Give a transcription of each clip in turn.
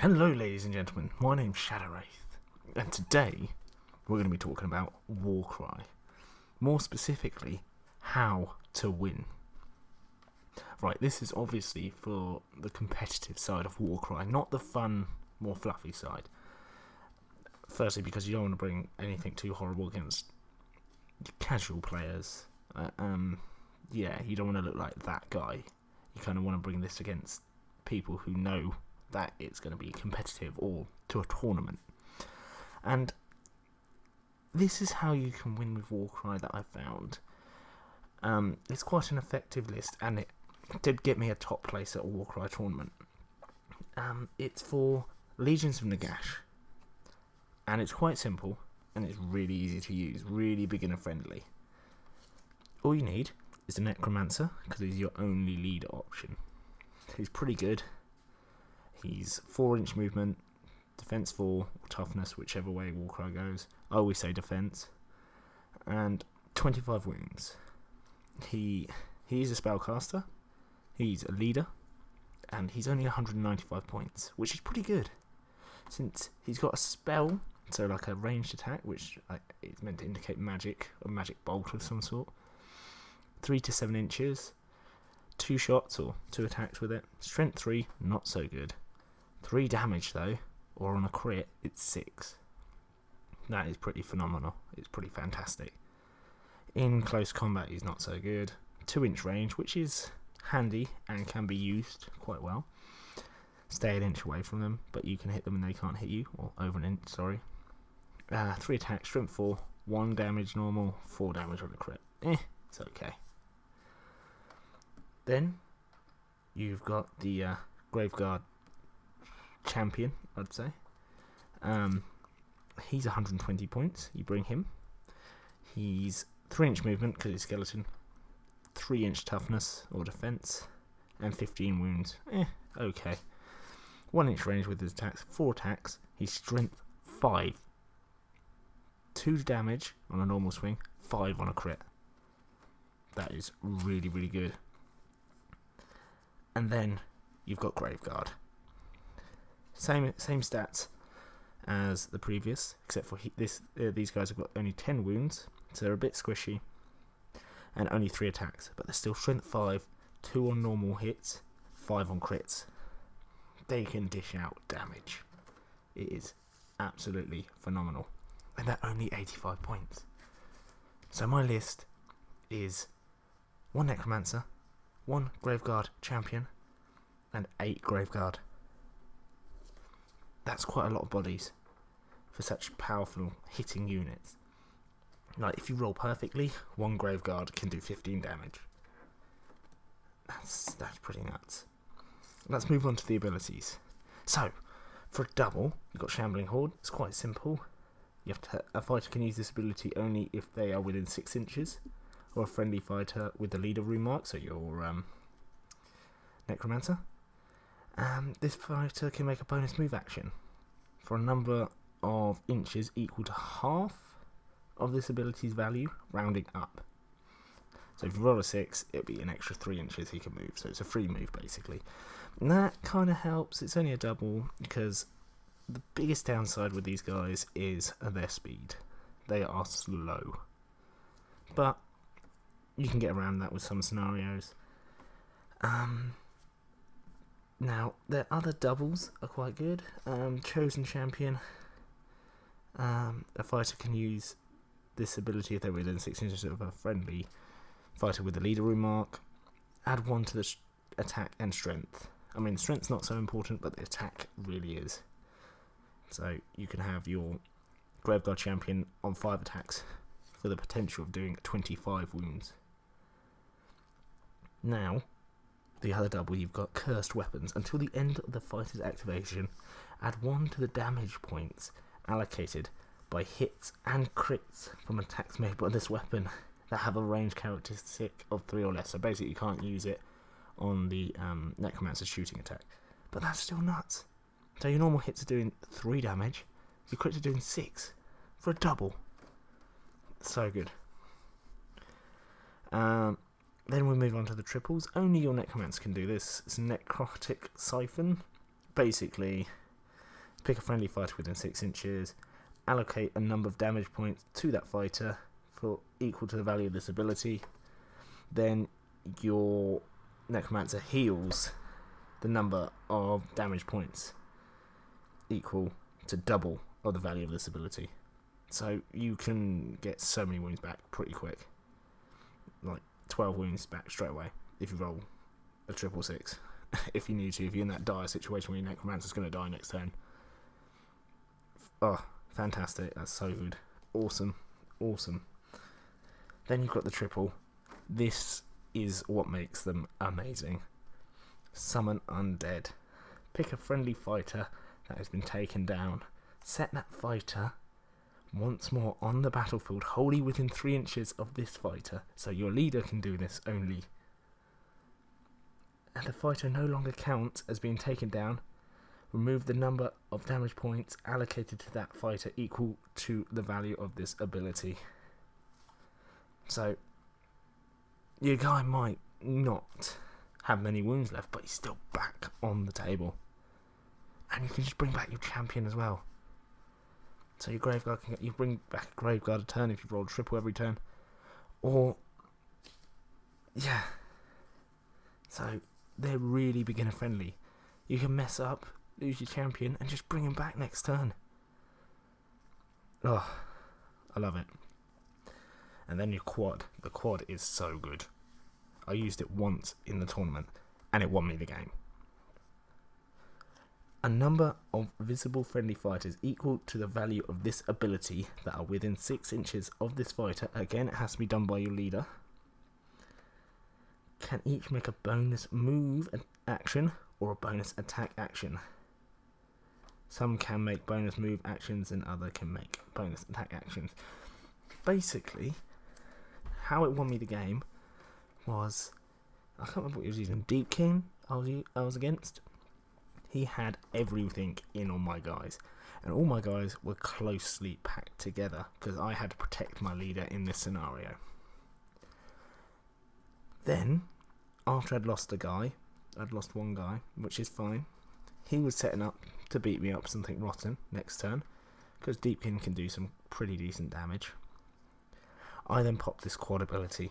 Hello ladies and gentlemen, my name's Wraith, and today we're going to be talking about Warcry. More specifically, how to win. Right, this is obviously for the competitive side of Warcry, not the fun, more fluffy side. Firstly, because you don't want to bring anything too horrible against casual players. You don't want to look like that guy. You kind of want to bring this against people who know that it's going to be competitive or to a tournament. And this is how you can win with Warcry that I found. It's quite an effective list, and it did get me a top place at a Warcry tournament. It's for Legions of Nagash, and it's quite simple, and it's really easy to use, really beginner friendly. All you need is a Necromancer, because he's your only leader option. He's pretty good. He's 4-inch movement, defense 4, or toughness, whichever way Warcry goes. I always say defense. And 25 wounds. He is a spellcaster, he's a leader, and he's only 195 points, which is pretty good. Since he's got a spell, so like a ranged attack, which is meant to indicate magic, a magic bolt of some sort. 3 to 7 inches, 2 shots or 2 attacks with it. Strength 3, not so good. 3 damage though, or on a crit, it's 6. That is pretty phenomenal. It's pretty fantastic. In close combat, he's not so good. 2-inch range, which is handy and can be used quite well. Stay an inch away from them, but you can hit them and they can't hit you, or over an inch, sorry. 3 attacks, strength 4, 1 damage normal, 4 damage on a crit. It's okay. Then, you've got the Graveguard champion, I'd say. He's 120 points. You bring him. He's 3-inch movement because he's skeleton, 3-inch toughness or defense, and 15 wounds. Okay. 1-inch range with his attacks, 4 attacks. He's strength 5, 2 damage on a normal swing, 5 on a crit. That is really, really good. And then you've got Graveguard. Same stats as the previous, except for these guys have got only 10 wounds, so they're a bit squishy, and only 3 attacks, but they're still strength 5, 2 on normal hits, 5 on crits. They can dish out damage. It is absolutely phenomenal, and they're only 85 points. So my list is 1 Necromancer, 1 Graveguard champion, and 8 Graveguard. That's quite a lot of bodies for such powerful hitting units. Like, if you roll perfectly, 1 Graveguard can do 15 damage. That's pretty nuts. Let's move on to the abilities. So, for a double, you've got Shambling Horde. It's quite simple. A fighter can use this ability only if they are within 6 inches, or a friendly fighter with the leader rune mark, so your Necromancer. This fighter can make a bonus move action for a number of inches equal to half of this ability's value, rounding up. So if you roll a 6, it'll be an extra 3 inches he can move, so it's a free move basically. And that kind of helps. It's only a double, because the biggest downside with these guys is their speed. They are slow, but you can get around that with some scenarios. Now, their other doubles are quite good. Chosen Champion. A fighter can use this ability if they're within 6 inches of a friendly fighter with the leader rune mark. Add 1 to the attack and strength. I mean, strength's not so important, but the attack really is. So you can have your Graveguard Champion on 5 attacks for the potential of doing 25 wounds. Now, the other double, you've got Cursed Weapons. Until the end of the fighter's activation, add 1 to the damage points allocated by hits and crits from attacks made by this weapon that have a range characteristic of 3 or less. So basically you can't use it on the Necromancer's shooting attack. But that's still nuts. So your normal hits are doing 3 damage, your crits are doing 6 for a double. So good. Then we move on to the triples. Only your Necromancer can do this. It's a Necrotic Siphon. Basically, pick a friendly fighter within 6 inches, allocate a number of damage points to that fighter for equal to the value of this ability. Then your Necromancer heals the number of damage points equal to double of the value of this ability. So you can get so many wounds back pretty quick. Like 12 wounds back straight away if you roll a 666. If you need to, if you're in that dire situation where your Necromancer's going to die next turn. Oh, fantastic. That's so good. Awesome. Then you've got the triple. This is what makes them amazing. Summon Undead. Pick a friendly fighter that has been taken down. Set that fighter once more on the battlefield, wholly within 3 inches of this fighter. So your leader can do this only. And the fighter no longer counts as being taken down. Remove the number of damage points allocated to that fighter equal to the value of this ability. So your guy might not have many wounds left, but he's still back on the table. And you can just bring back your champion as well. So your Graveguard can you bring back a Graveguard a turn if you've rolled triple every turn. Or yeah. So they're really beginner friendly. You can mess up, lose your champion, and just bring him back next turn. Oh, I love it. And then your quad. The quad is so good. I used it once in the tournament, and it won me the game. A number of visible friendly fighters equal to the value of this ability that are within 6 inches of this fighter. Again, it has to be done by your leader. Can each make a bonus move action or a bonus attack action. Some can make bonus move actions and other can make bonus attack actions. Basically, how it won me the game was, I can't remember what he was using, Deepkin I was against. He had everything in on my guys, and all my guys were closely packed together because I had to protect my leader in this scenario. Then, after I'd lost one guy, which is fine, he was setting up to beat me up something rotten next turn, because Deepkin can do some pretty decent damage. I then popped this quad ability.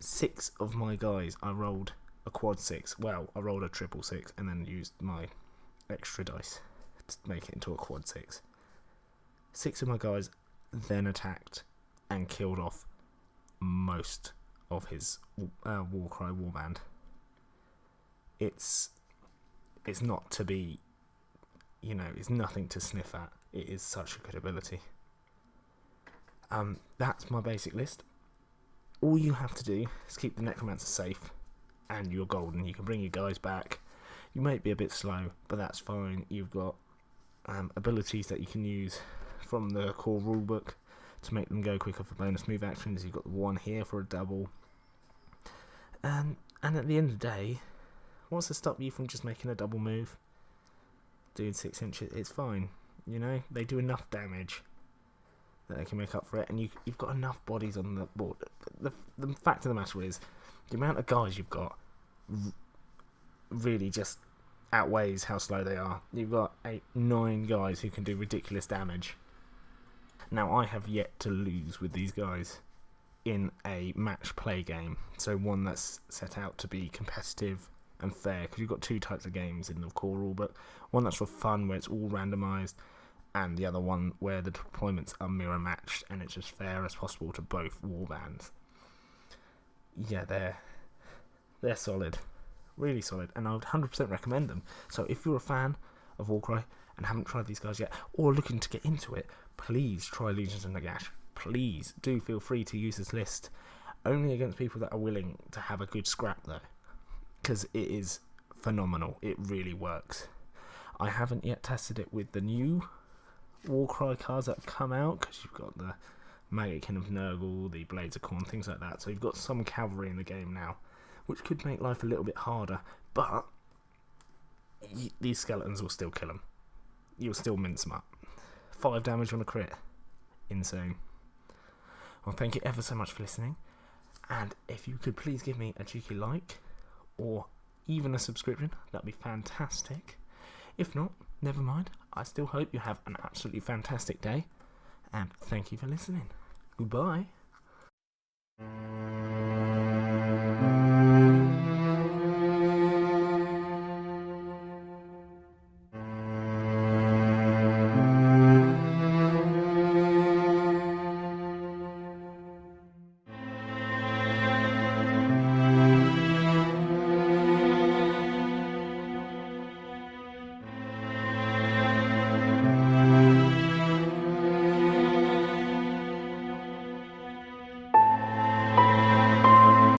6 of my guys, I rolled a quad 6. Well, I rolled a 666 and then used my extra dice to make it into a quad 6. 6 of my guys then attacked and killed off most of his Warcry warband. It's not to be, it's nothing to sniff at. It is such a good ability. That's my basic list. All you have to do is keep the Necromancer safe, and you're golden. You can bring your guys back. You might be a bit slow, but that's fine. You've got abilities that you can use from the core rulebook to make them go quicker for bonus move actions. You've got the one here for a double. And at the end of the day, what's to stop you from just making a double move? Doing 6 inches, it's fine. They do enough damage that they can make up for it, and you've got enough bodies on the board. The fact of the matter is, the amount of guys you've got really just outweighs how slow they are. You've got 9 guys who can do ridiculous damage. Now, I have yet to lose with these guys in a match play game, so one that's set out to be competitive and fair, because you've got 2 types of games in the core rulebook. One that's for fun, where it's all randomised, and the other one where the deployments are mirror matched and it's as fair as possible to both warbands. Yeah, they're solid, really solid, and I would 100% recommend them. So if you're a fan of Warcry and haven't tried these guys yet, or looking to get into it, please try Legions of Nagash. Please do feel free to use this list, only against people that are willing to have a good scrap though, because it is phenomenal. It really works. I haven't yet tested it with the new Warcry cards that have come out, because you've got the Maggotkin of Nurgle, the Blades of Khorne, things like that. So you've got some cavalry in the game now, which could make life a little bit harder, but these skeletons will still kill them. You'll still mince them up. 5 damage on a crit. Insane. Well, thank you ever so much for listening, and if you could please give me a cheeky like, or even a subscription, that'd be fantastic. If not, never mind. I still hope you have an absolutely fantastic day, and thank you for listening. Goodbye.